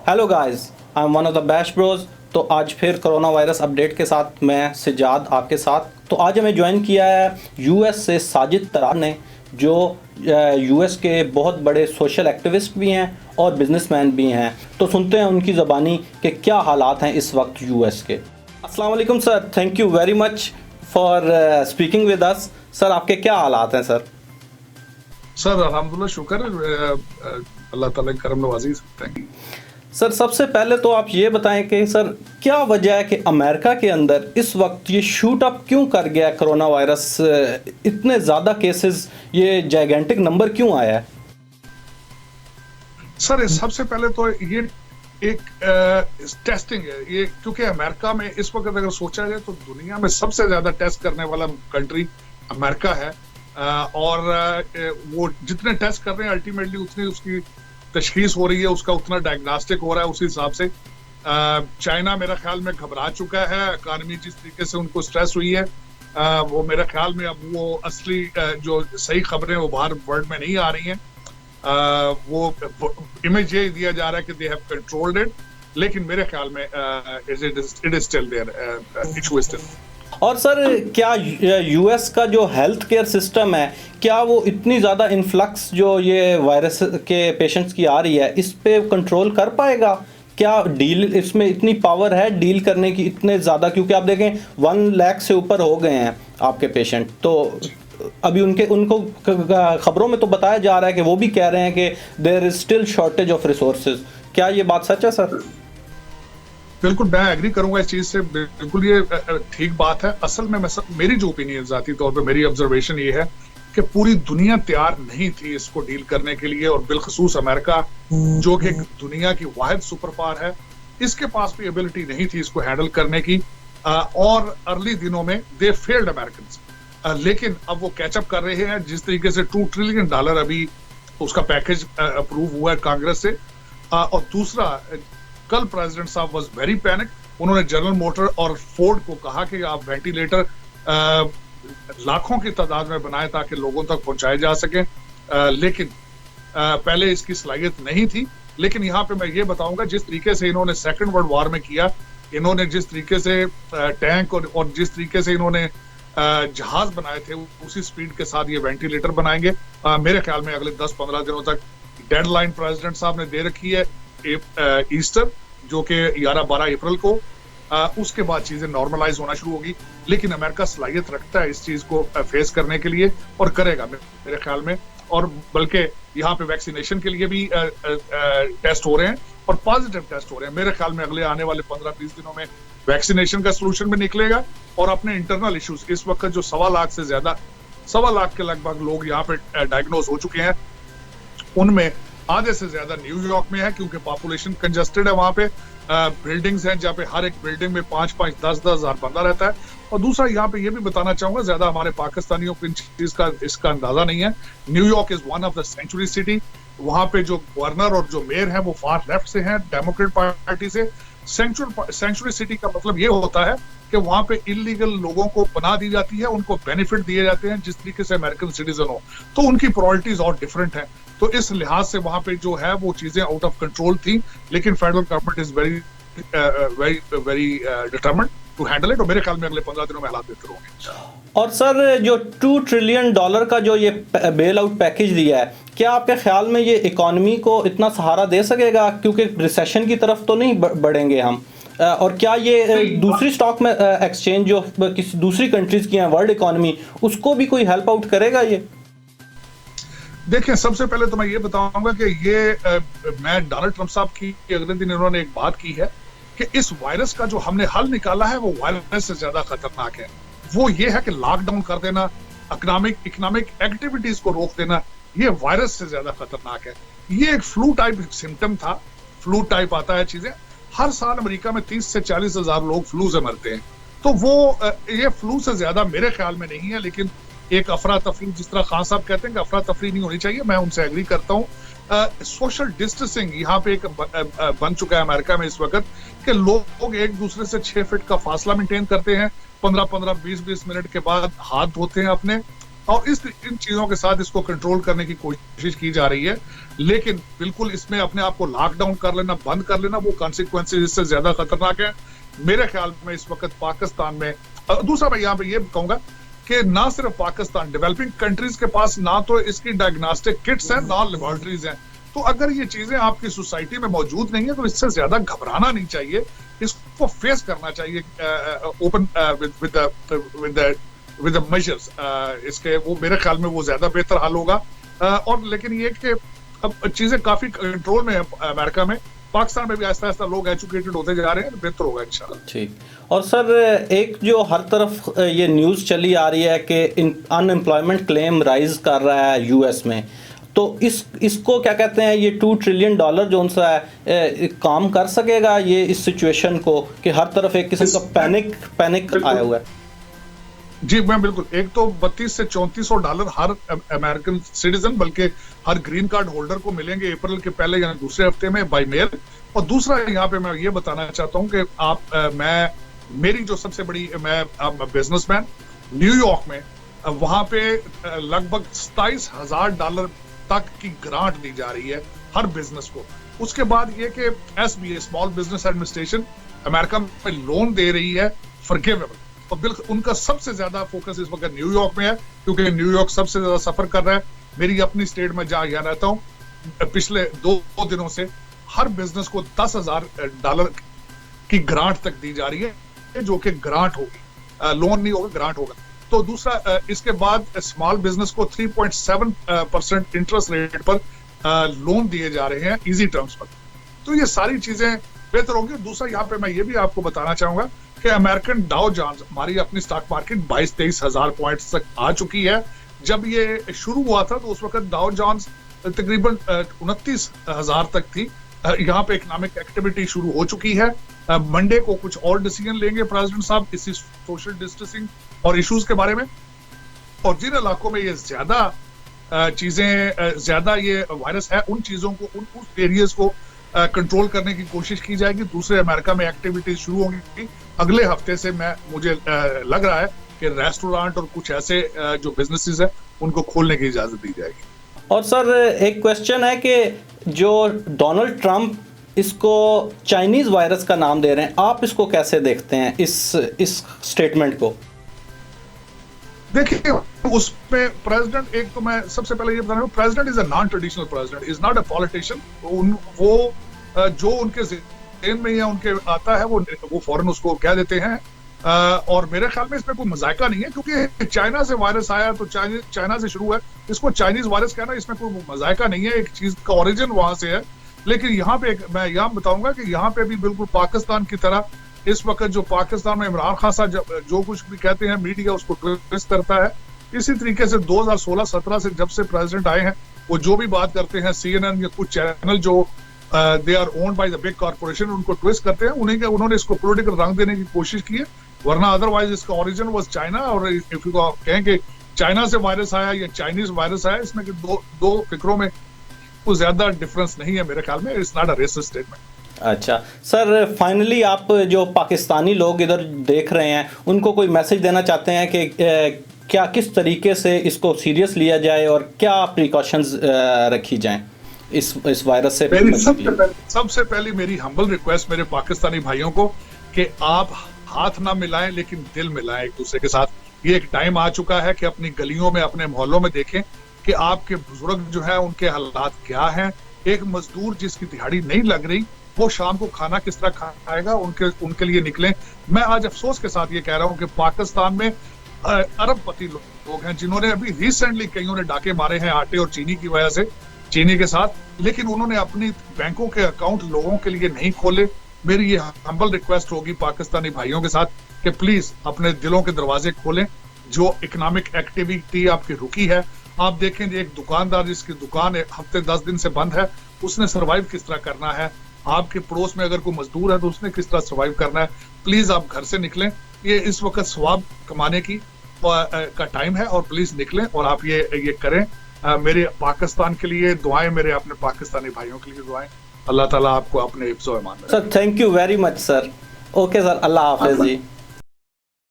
Hello guys, I am one of the Bash Bros. तो आज फिर कोरोना वायरस अपडेट के साथ मैं सिजाद आपके साथ। तो आज हमें ज्वाइन किया है यूएस से साजिद तरार ने, जो यूएस के बहुत बड़े सोशल एक्टिविस्ट भी हैं और बिजनेसमैन भी हैं। तो सुनते हैं उनकी ज़बानी कि क्या हालात हैं इस वक्त यूएस के। अस्सलाम वालेकुम sir, thank you very much for speaking with us. Sir, आपके क्या हालात हैं सर? सर अल्हम्दुलिल्लाह, शुक्र है अल्लाह ताला की करम नवाजी। Thank you sir. सबसे पहले तो आप ये बताएं कि सर क्या वजह है कि अमेरिका के अंदर इस वक्त ये शूट अप क्यों कर गया कोरोना वायरस, इतने ज़्यादा केसेस, ये जाइगेंटिक नंबर क्यों आया है? सर, सबसे पहले तो ये एक टेस्टिंग है ये, क्योंकि अमेरिका में इस वक्त अगर सोचा जाए तो दुनिया में सबसे ज्यादा टेस्ट करने वाला कंट्री अमेरिका है। और वो जितने टेस्ट कर रहे हैं अल्टीमेटली उतनी उसकी तशखीस हो रही है, उसका उतना डायग्नोस्टिक हो रहा है। उसी हिसाब से चाइना मेरा ख्याल में घबरा चुका है। इकॉनमी जिस तरीके से उनको स्ट्रेस हुई है, वो मेरा ख्याल में अब वो असली जो सही खबरें वो बाहर वर्ल्ड में नहीं आ रही हैं। वो इमेज ये दिया जा रहा है कि दे हैव कंट्रोल्ड इट, लेकिन मेरे ख्याल में it is still there, issue is still. और सर, क्या यूएस का जो हेल्थ केयर सिस्टम है, क्या वो इतनी ज़्यादा इन्फ्लक्स जो ये वायरस के पेशेंट्स की आ रही है, इस पे कंट्रोल कर पाएगा? क्या डील इसमें इतनी पावर है डील करने की इतने ज़्यादा? क्योंकि आप देखें 1 लाख से ऊपर हो गए हैं आपके पेशेंट। तो अभी उनको खबरों में तो बताया जा रहा है कि वो भी कह रहे हैं कि there is still shortage of resources. क्या ये बात सच है सर? बिल्कुल, मैं एग्री करूंगा इस चीज से। बिल्कुल ये ठीक बात है। असल में मेरी जो ओपिनियन जाती तौर पे मेरी ऑब्जर्वेशन ये है कि पूरी दुनिया तैयार नहीं थी इसको डील करने के लिए, और बिलखसूस अमेरिका जो कि दुनिया की वाहिद सुपर पावर है, इसके पास भी एबिलिटी नहीं थी इसको हैंडल करने की। और अर्ली दिनों में दे फेल्ड अमेरिकन, लेकिन अब वो कैचअप कर रहे हैं। जिस तरीके से $2 ट्रिलियन अभी उसका पैकेज अप्रूव हुआ है कांग्रेस से। और दूसरा, कल प्रेसिडेंट साहब वाज वेरी पैनिक। उन्होंने जनरल मोटर और फोर्ड को कहा कि आप वेंटिलेटर लाखों की तादाद में बनाए ताकि लोगों तक पहुंचाए जा सके, लेकिन पहले इसकी सलाहियत नहीं थी। लेकिन यहाँ पे मैं ये बताऊंगा, जिस तरीके से इन्होंने सेकंड वर्ल्ड वॉर में किया, इन्होंने जिस तरीके से टैंक और जिस तरीके से इन्होंने जहाज बनाए थे, उसी स्पीड के साथ ये वेंटिलेटर बनाएंगे। मेरे ख्याल में अगले 10-15 दिनों तक डेडलाइन प्रेसिडेंट साहब ने दे रखी है, ईस्टर जो कि 11-12 अप्रैल को। उसके बाद चीजें नॉर्मलाइज होना शुरू होगी। लेकिन अमेरिका सलाहियत रखता है इस चीज को फेस करने के लिए, और करेगा मेरे ख्याल में। और बल्कि यहाँ पे वैक्सीनेशन के लिए भी टेस्ट हो रहे हैं और पॉजिटिव टेस्ट हो रहे हैं। मेरे ख्याल में अगले आने वाले 15-20 दिनों में वैक्सीनेशन का सोल्यूशन भी निकलेगा। और अपने इंटरनल इश्यूज, इस वक्त जो 1.25 लाख से ज्यादा, 1.25 लाख के लगभग लोग यहाँ पे डायग्नोज हो चुके हैं, उनमें आधे से ज्यादा न्यूयॉर्क में है, क्योंकि पॉपुलेशन कंजस्टेड है। वहां पे बिल्डिंग्स हैं जहाँ पे हर एक बिल्डिंग में 5-5, 10-10 हजार बंदा रहता है। और दूसरा, यहाँ पे ये भी बताना चाहूंगा, ज्यादा हमारे पाकिस्तानियों को इन चीज का इसका अंदाजा नहीं है। New York is one of the century city. वहां पे जो गवर्नर और जो मेयर है वो फार लेफ्ट से हैं, डेमोक्रेट पार्टी से। सेंचुरी सिटी का मतलब ये होता है कि वहां पे इलीगल लोगों को पनाह दी जाती है, उनको बेनिफिट दिए जाते हैं जिस तरीके से अमेरिकन सिटीजन हो। तो उनकी प्रायोरिटीज और डिफरेंट है। तो इस लिहाज से वहां पे जो है वो चीजें आउट ऑफ कंट्रोल थी, लेकिन federal government is very determined to handle it. और मेरे ख्याल में अगले 15 दिनों में हालात बेहतर होंगे। और सर, जो $2 ट्रिलियन का जो ये बेल आउट पैकेज दिया है, क्या आपके ख्याल में ये इकॉनमी को इतना सहारा दे सकेगा? क्योंकि रिसेशन की तरफ तो नहीं बढ़ेंगे हम। और क्या ये दूसरी स्टॉक में एक्सचेंज जो किसी दूसरी कंट्रीज की हैं, वर्ल्ड इकॉनमी, उसको भी कोई हेल्प आउट करेगा ये? देखिए, सबसे पहले तो मैं ये बताऊंगा कि ये मैं डोनाल्ड ट्रंप साहब की अगले दिन इन्होंने एक बात की है कि इस वायरस का जो हमने हल निकाला है वो वायरस से ज्यादा खतरनाक है। वो ये है कि लॉकडाउन कर देना, इकोनॉमिक एक्टिविटीज को रोक देना, ये वायरस से ज्यादा खतरनाक है। ये एक फ्लू टाइप सिम्टम था। फ्लू टाइप आता है चीजें। हर साल अमेरिका में 30 से 40 हजार लोग फ्लू से मरते हैं। तो वो ये फ्लू से ज्यादा मेरे ख्याल में नहीं है। लेकिन एक अफरा तफरी, जिस तरह खान साहब कहते हैं कि अफरा तफरी नहीं होनी चाहिए, मैं उनसे एग्री करता हूँ। सोशल डिस्टेंसिंग यहाँ पे एक बन चुका है अमेरिका में इस वक्त कि लोग एक दूसरे से 6 फीट का फासला मेंटेन करते हैं, 15-15, 20-20 मिनट के बाद हाथ धोते हैं अपने, और इन चीजों के साथ इसको कंट्रोल करने की कोशिश की जा रही है। लेकिन बिल्कुल इसमें अपने आप को लॉकडाउन कर लेना, बंद कर लेना, वो कॉन्सिक्वेंसेज इससे ज्यादा खतरनाक है मेरे ख्याल में इस वक्त पाकिस्तान में। दूसरा मैं यहाँ पे ये कहूंगा कि ना सिर्फ पाकिस्तान, डेवलपिंग कंट्रीज के पास ना तो इसकी डायग्नोस्टिक किट्स हैं, ना लेबोरेटरीज हैं। तो अगर ये चीजें आपकी सोसाइटी में मौजूद नहीं है तो इससे ज्यादा घबराना नहीं चाहिए, इसको फेस करना चाहिए ओपन विद द मेजर्स। इसके वो मेरे ख्याल में वो ज्यादा बेहतर हल होगा। और लेकिन ये कि अब चीजें काफी कंट्रोल में है अमेरिका में, पाकिस्तान में भी आहिस्ता आहिस्ता लोग एजुकेटेड होते जा रहे हैं, बेहतर होगा इंशाल्लाह। ठीक। और सर एक जो हर तरफ ये न्यूज़ चली आ रही है कि अनएम्प्लॉयमेंट क्लेम राइज कर रहा है यूएस में, तो इसको क्या कहते हैं, ये $2 ट्रिलियन जो सा है काम कर सकेगा ये इस सिचुएशन को कि हर तरफ एक किस्म का पैनिक आया हुआ है? जी मैं बिल्कुल, एक तो $3200 से $3400 हर अमेरिकन सिटीजन बल्कि हर ग्रीन कार्ड होल्डर को मिलेंगे अप्रैल के पहले या दूसरे हफ्ते में बाय मेल। और दूसरा यहाँ पे मैं ये बताना चाहता हूँ कि मेरी जो सबसे बड़ी, मैं बिजनेसमैन न्यूयॉर्क में, वहां पे लगभग $27,000 तक की ग्रांट दी जा रही है हर बिजनेस को। उसके बाद ये कि SBA small business administration America में लोन दे रही है फॉरगिवेबल, और बिल्कुल उनका सबसे ज्यादा फोकस इस वक्त न्यूयॉर्क में है क्योंकि न्यूयॉर्क सबसे ज्यादा सफर कर रहा है। मेरी अपनी स्टेट में जहां यहाँ रहता हूँ, पिछले 2 दिनों से हर बिजनेस को $10,000 की ग्रांट तक दी जा रही है, जो कि ग्रांट होगी, लोन नहीं होगा, ग्रांट होगा। तो दूसरा, इसके बाद स्मॉल बिजनेस को 3.7% इंटरेस्ट रेट पर लोन दिए जा रहे हैं इजी टर्म्स पर। तो ये सारी चीजें बेहतर होंगी। दूसरा यहाँ पे मैं ये भी आपको बताना चाहूंगा कि अमेरिकन डाउ जोन्स, हमारी अपनी स्टॉक मार्केट 22-23 हजार पॉइंट्स तक आ चुकी है। जब ये शुरू हुआ था तो उस वक्त डाउ जोन्स तकरीबन 29,000 तक थी। यहाँ पे इकोनॉमिक एक्टिविटी शुरू हो चुकी है। मंडे को कुछ और डिसीजन लेंगे प्रेसिडेंट साहब इसी सोशल डिस्टेंसिंग और इश्यूज के बारे में, और जिन इलाकों में ये ज्यादा ये वायरस है उन चीजों को, उस एरियाज को कंट्रोल करने की कोशिश की जाएगी। दूसरे अमेरिका में एक्टिविटीज शुरू होंगी अगले हफ्ते से। मुझे लग रहा है कि रेस्टोरेंट और कुछ ऐसे जो बिजनेसेस है उनको खोलने की इजाजत दी जाएगी। और सर एक क्वेश्चन है कि जो डोनाल्ड ट्रंप इसको चाइनीज वायरस का नाम दे रहे हैं, आप इसको कैसे देखते हैं इस स्टेटमेंट को? देखिए, उसमें प्रेसिडेंट, एक तो मैं सबसे पहले ये बताना, president is a non traditional president, is not a politician. वो जो उनके ज़हन में या उनके आता है वो फौरन उसको कह देते हैं। और मेरे ख्याल में इसमें कोई मजायका नहीं है क्योंकि चाइना से वायरस आया तो चाइना से शुरू है, इसको चाइनीज वायरस कहना, इसमें कोई मजायका नहीं है। एक चीज का ओरिजिन वहां से है। लेकिन यहाँ पे मैं यहाँ बताऊंगा कि यहाँ पे भी बिल्कुल पाकिस्तान की तरह इस वक्त जो पाकिस्तान में इमरान खान साहब जो कुछ भी कहते हैं मीडिया उसको ट्विस्ट करता है। इसी तरीके से 2016-17 से जब से प्रेसिडेंट आए हैं वो जो भी बात करते हैं, CNN या कुछ चैनल जो they are owned by the big corporation, उनको ट्विस्ट करते हैं। उन्होंने इसको पॉलिटिकल रंग देने की कोशिश की है, वरना अदरवाइज इसका ओरिजिन वाज चाइना। और इफ यू कहें कि चाइना से वायरस आया या चाइनीज वायरस आया, इसमें दो फिक्रों में कुछ ज्यादा डिफरेंस नहीं है मेरे ख्याल में। It's not a resist statement. अच्छा सर, फाइनली आप जो पाकिस्तानी लोग इधर देख रहे हैं उनको कोई मैसेज देना चाहते हैं कि क्या किस तरीके से इसको सीरियस लिया जाए और क्या प्रिकॉशंस रखी जाएं इस वायरस से? सबसे पहली मेरी हम्बल रिक्वेस्ट मेरे पाकिस्तानी भाइयों को कि आप हाथ ना मिलाएं लेकिन दिल मिलाएं एक दूसरे के साथ। ये एक टाइम आ चुका है कि अपनी गलियों में, अपने मोहल्लों में देखें कि आपके बुजुर्ग जो है उनके हालात क्या हैं। एक मजदूर जिसकी दिहाड़ी नहीं लग रही वो शाम को खाना किस तरह खाएगा, उनके लिए निकलें। मैं आज अफसोस के साथ ये कह रहा हूँ कि पाकिस्तान में अरबपति लोग हैं जिन्होंने अभी रिसेंटली कईयों ने डाके मारे हैं आटे और चीनी की वजह से, चीनी के साथ, लेकिन उन्होंने अपनी बैंकों के अकाउंट लोगों के लिए नहीं खोले। मेरी ये हम्बल रिक्वेस्ट होगी पाकिस्तानी भाइयों के साथ कि प्लीज अपने दिलों के दरवाजे खोलें। जो इकोनॉमिक एक्टिविटी आपकी रुकी है, आप देखें एक दुकानदार जिसकी दुकान हफ्ते 10 दिन से बंद है, उसने सर्वाइव किस तरह करना है। आपके पड़ोस में अगर कोई मजदूर है तो उसने किस तरह सर्वाइव करना है। प्लीज आप घर से निकलें, ये इस वक्त सवाब कमाने की का टाइम है और प्लीज निकलें और आप ये करें। मेरे पाकिस्तान के लिए दुआएं, मेरे अपने पाकिस्तानी भाइयों के लिए दुआएं। अल्लाह ताला आपको अपने हिफ्ज़-ओ-अमान में। Sir thank you very much sir. Okay sir, अल्लाह हाफिज जी।